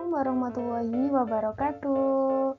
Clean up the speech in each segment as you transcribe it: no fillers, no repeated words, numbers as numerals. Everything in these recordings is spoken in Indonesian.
Assalamualaikum warahmatullahi wabarakatuh.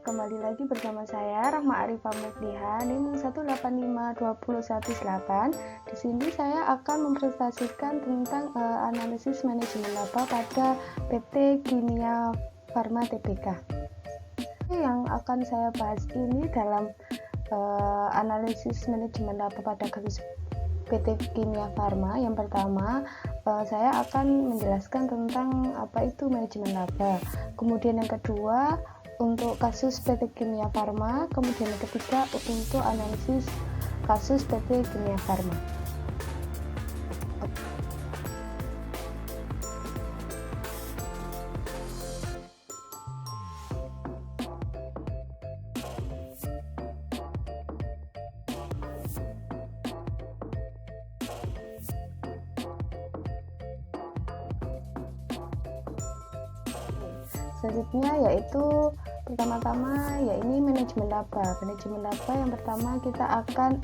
Kembali lagi bersama saya Rahma Arifah Mufliha NIM 1852118. Di sini saya akan mempresentasikan tentang analisis manajemen laba pada PT Kimia Farma Tbk. Yang akan saya bahas ini dalam analisis manajemen laba pada kasus PT Kimia Farma. Yang pertama, saya akan menjelaskan tentang apa itu manajemen laba. Kemudian yang kedua, untuk kasus PT Kimia Farma. Kemudian yang ketiga, untuk analisis kasus PT Kimia Farma. Selanjutnya yaitu pertama-tama ini manajemen laba. Manajemen laba yang pertama kita akan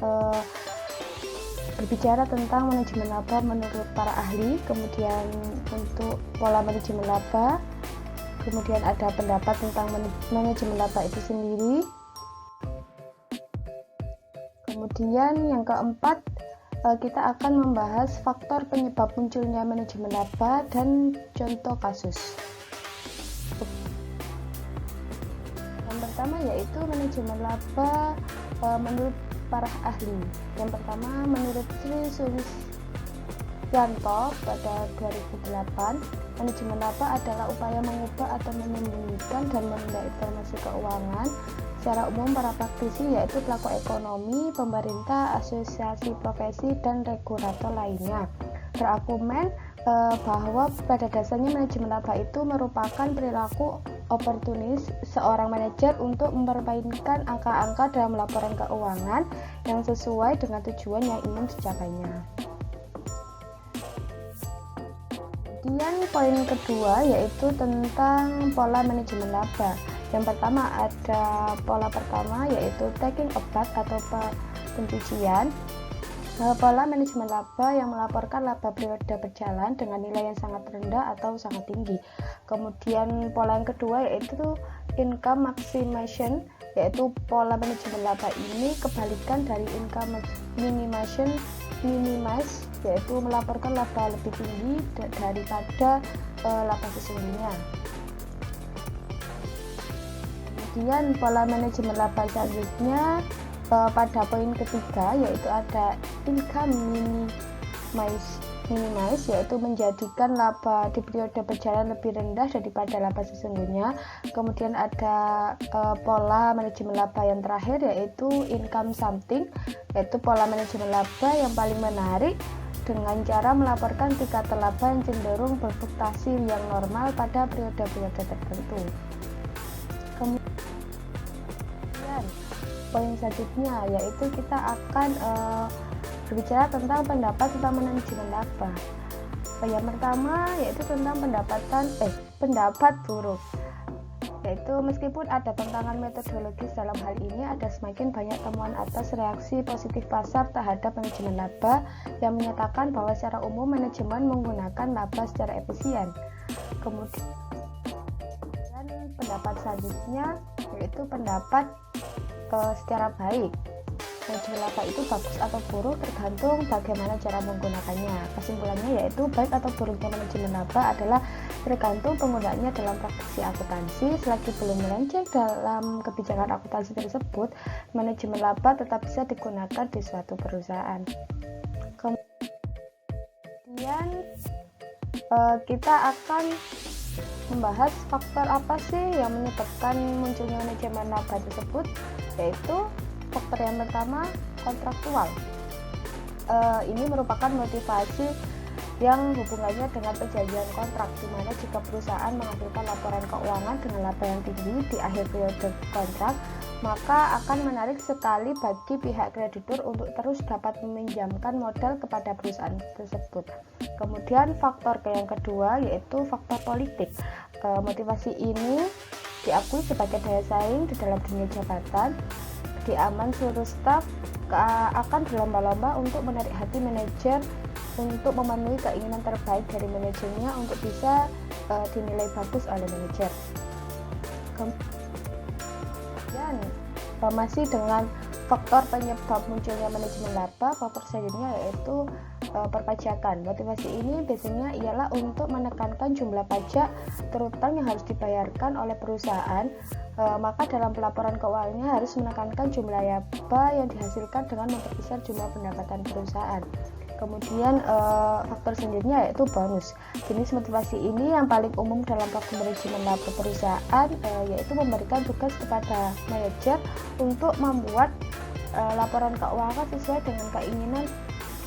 berbicara tentang manajemen laba menurut para ahli, kemudian untuk pola manajemen laba, kemudian ada pendapat tentang manajemen laba itu sendiri. Kemudian yang keempat, kita akan membahas faktor penyebab munculnya manajemen laba dan contoh kasus. Yang pertama yaitu manajemen laba menurut para ahli. Yang pertama, menurut Sri Sulisyanto pada 2008, manajemen laba adalah upaya mengubah atau menyembunyikan dan menunda informasi keuangan secara umum para praktisi, yaitu pelaku ekonomi, pemerintah, asosiasi profesi, dan regulator lainnya. Berargumen bahwa pada dasarnya manajemen laba itu merupakan perilaku oportunis seorang manajer untuk mempermainkan angka-angka dalam laporan keuangan yang sesuai dengan tujuan yang ingin dicapainya. Kemudian poin kedua yaitu tentang pola manajemen laba. Yang pertama ada pola pertama yaitu taking a bath atau pencucian. Pola manajemen laba yang melaporkan laba periode berjalan dengan nilai yang sangat rendah atau sangat tinggi. Kemudian pola yang kedua yaitu income maximization, yaitu pola manajemen laba ini kebalikan dari income minimization, yaitu melaporkan laba lebih tinggi daripada laba sesungguhnya. Kemudian pola manajemen laba selanjutnya pada poin ketiga yaitu ada income minimize, yaitu menjadikan laba di periode berjalan lebih rendah daripada laba sesungguhnya. Kemudian ada pola manajemen laba yang terakhir yaitu income something, yaitu pola manajemen laba yang paling menarik dengan cara melaporkan tingkat laba yang cenderung berfluktuasi yang normal pada periode-periode tertentu. Kemudian poin selanjutnya yaitu kita akan berbicara tentang pendapat tentang manajemen laba. Yang pertama yaitu tentang pendapat buruk, yaitu meskipun ada tantangan metodologis dalam hal ini, ada semakin banyak temuan atas reaksi positif pasar terhadap manajemen laba yang menyatakan bahwa secara umum manajemen menggunakan laba secara efisien. Kemudian pendapat selanjutnya yaitu pendapat secara baik. Manajemen laba itu bagus atau buruk tergantung bagaimana cara menggunakannya. Kesimpulannya yaitu baik atau buruknya manajemen laba adalah tergantung penggunaannya dalam praktisi akuntansi. Selagi belum melenceng dalam kebijakan akuntansi tersebut, manajemen laba tetap bisa digunakan di suatu perusahaan. Kemudian kita akan membahas faktor apa sih yang menyebabkan munculnya manajemen laba tersebut, yaitu faktor yang pertama kontraktual. Ini merupakan motivasi yang hubungannya dengan perjanjian kontrak, di mana jika perusahaan menghasilkan laporan keuangan dengan laba yang tinggi di akhir periode kontrak, maka akan menarik sekali bagi pihak kreditur untuk terus dapat meminjamkan modal kepada perusahaan tersebut. Kemudian faktor yang kedua yaitu faktor politik. Motivasi ini diakui sebagai daya saing di dalam dunia jabatan. Di aman seluruh staf akan berlomba-lomba untuk menarik hati manajer untuk memenuhi keinginan terbaik dari manajernya untuk bisa dinilai bagus oleh manajer. Kemudian masih dengan faktor penyebab munculnya manajemen laba, faktor selanjutnya yaitu perpajakan. Motivasi ini biasanya ialah untuk menekankan jumlah pajak terutama yang harus dibayarkan oleh perusahaan. Maka dalam pelaporan keuangannya harus menekankan jumlah laba yang dihasilkan dengan memperbesar jumlah pendapatan perusahaan. Kemudian faktor selanjutnya yaitu bonus. Jenis motivasi ini yang paling umum dalam faktor manajemen laba perusahaan yaitu memberikan tugas kepada manajer untuk membuat laporan keuangan sesuai dengan keinginan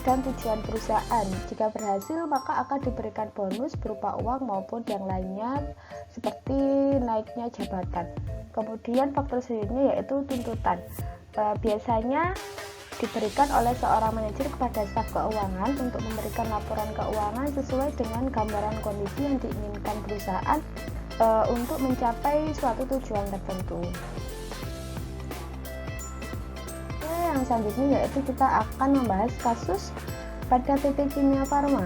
dan tujuan perusahaan. Jika berhasil, maka akan diberikan bonus berupa uang maupun yang lainnya seperti naiknya jabatan. Kemudian faktor selanjutnya yaitu tuntutan. Biasanya diberikan oleh seorang manajer kepada staf keuangan untuk memberikan laporan keuangan sesuai dengan gambaran kondisi yang diinginkan perusahaan untuk mencapai suatu tujuan tertentu. Yang selanjutnya yaitu kita akan membahas kasus pada PT Kimia Farma.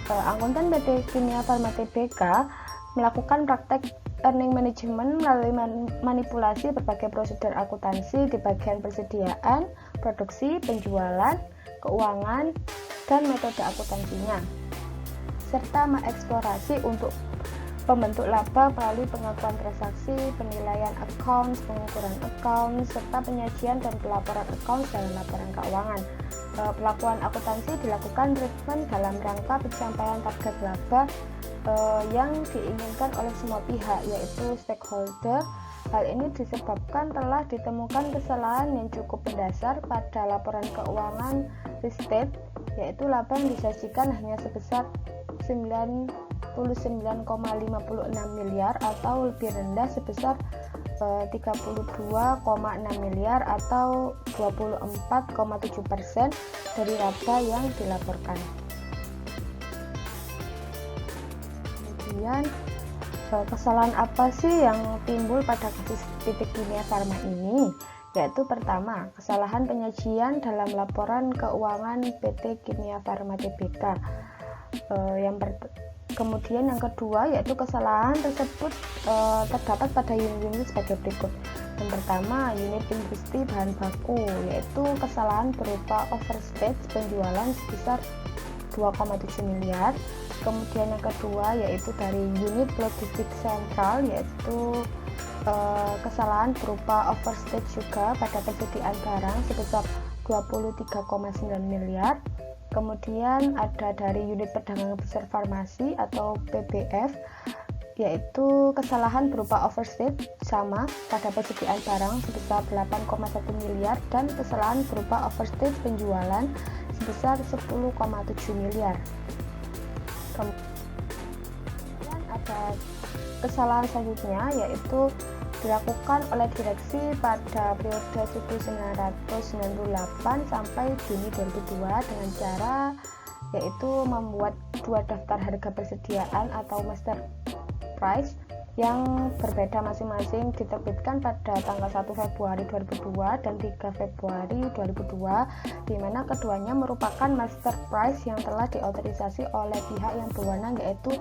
Akuntan PT Kimia Farma Tbk melakukan praktek earning management melalui manipulasi berbagai prosedur akuntansi di bagian persediaan, produksi, penjualan, keuangan, dan metode akuntansinya, serta mengeksplorasi untuk pembentuk laba melalui pengakuan transaksi, penilaian accounts, pengukuran accounts, serta penyajian dan pelaporan accounts dalam laporan keuangan. Pelakuan akuntansi dilakukan treatment dalam rangka pencapaian target laba yang diinginkan oleh semua pihak, yaitu stakeholder. Hal ini disebabkan telah ditemukan kesalahan yang cukup mendasar pada laporan keuangan restate, yaitu laba yang disajikan hanya sebesar 99,56 miliar atau lebih rendah sebesar 32,6 miliar atau 24,7% dari laba yang dilaporkan. Kemudian kesalahan apa sih yang timbul pada kasus PT Kimia Farma ini? Yaitu pertama, kesalahan penyajian dalam laporan keuangan PT Kimia Farma Tbk. Kemudian yang kedua yaitu kesalahan tersebut terdapat pada unit-unit sebagai berikut. Yang pertama, unit industri bahan baku, yaitu kesalahan berupa overstage penjualan sebesar 2,7 miliar. Kemudian yang kedua yaitu dari unit logistik sentral, yaitu kesalahan berupa overstage juga pada persediaan barang sebesar 23,9 miliar. Kemudian ada dari unit perdagangan besar farmasi atau PBF, yaitu kesalahan berupa overstage sama pada persediaan barang sebesar 8,1 miliar dan kesalahan berupa overstage penjualan sebesar 10,7 miliar. Kemudian ada kesalahan selanjutnya yaitu dilakukan oleh direksi pada periode 1998 sampai Juni 2002 dengan cara yaitu membuat dua daftar harga persediaan atau master price yang berbeda masing-masing diterbitkan pada tanggal 1 Februari 2002 dan 3 Februari 2002, di mana keduanya merupakan master price yang telah diautorisasi oleh pihak yang berwenang yaitu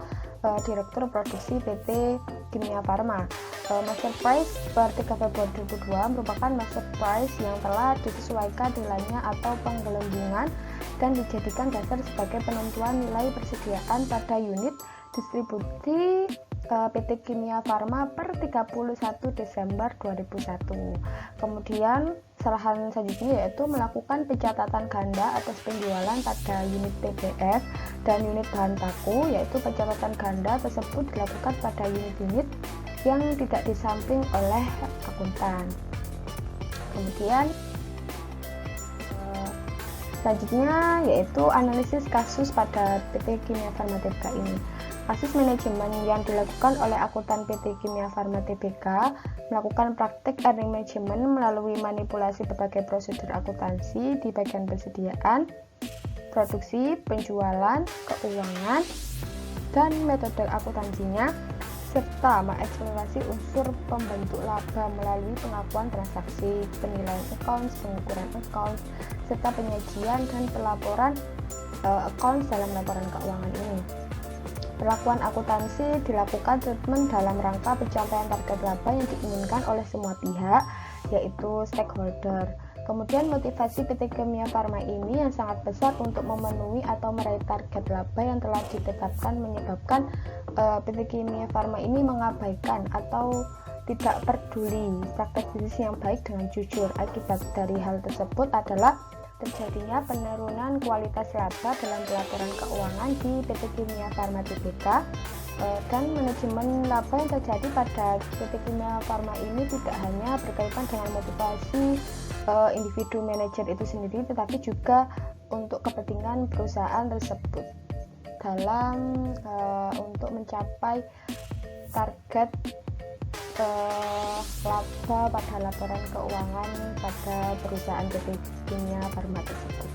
Direktur Produksi PT Kimia Farma. Master price per 3 Februari 2002 merupakan master price yang telah disesuaikan nilainya atau penggelembungan dan dijadikan dasar sebagai penentuan nilai persediaan pada unit distribusi PT Kimia Farma per 31 Desember 2001. Kemudian kesalahan selanjutnya yaitu melakukan pencatatan ganda atas penjualan pada unit PBF dan unit bahan baku, yaitu pencatatan ganda tersebut dilakukan pada unit-unit yang tidak disamping oleh akuntan. Kemudian selanjutnya yaitu analisis kasus pada PT Kimia Farma Tbk ini. Kasus manajemen yang dilakukan oleh akuntan PT Kimia Farma Tbk melakukan praktik earning management melalui manipulasi berbagai prosedur akuntansi di bagian persediaan, produksi, penjualan, keuangan, dan metode akuntansinya, serta mengeksplorasi unsur pembentuk laba melalui pengakuan transaksi, penilaian accounts, pengukuran accounts, serta penyajian dan pelaporan accounts dalam laporan keuangan ini. Perlakuan akuntansi dilakukan treatment dalam rangka pencapaian target laba yang diinginkan oleh semua pihak, yaitu stakeholder. Kemudian motivasi PT Kimia Farma ini yang sangat besar untuk memenuhi atau meraih target laba yang telah ditetapkan menyebabkan PT Kimia Farma ini mengabaikan atau tidak peduli praktek bisnis yang baik dengan jujur. Akibat dari hal tersebut adalah terjadinya penurunan kualitas laba dalam pelaporan keuangan di PT Kimia Farma Tbk, dan manajemen laba yang terjadi pada PT Kimia Farma ini tidak hanya berkaitan dengan motivasi individu manajer itu sendiri, tetapi juga untuk kepentingan perusahaan tersebut dalam untuk mencapai target laba pada laporan keuangan pada perusahaan PT Kimia Farma tersebut.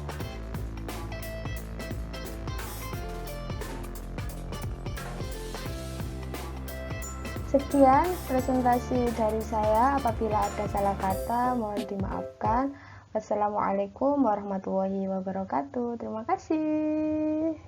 Sekian presentasi dari saya. Apabila ada salah kata mohon dimaafkan. Wassalamualaikum warahmatullahi wabarakatuh. Terima kasih.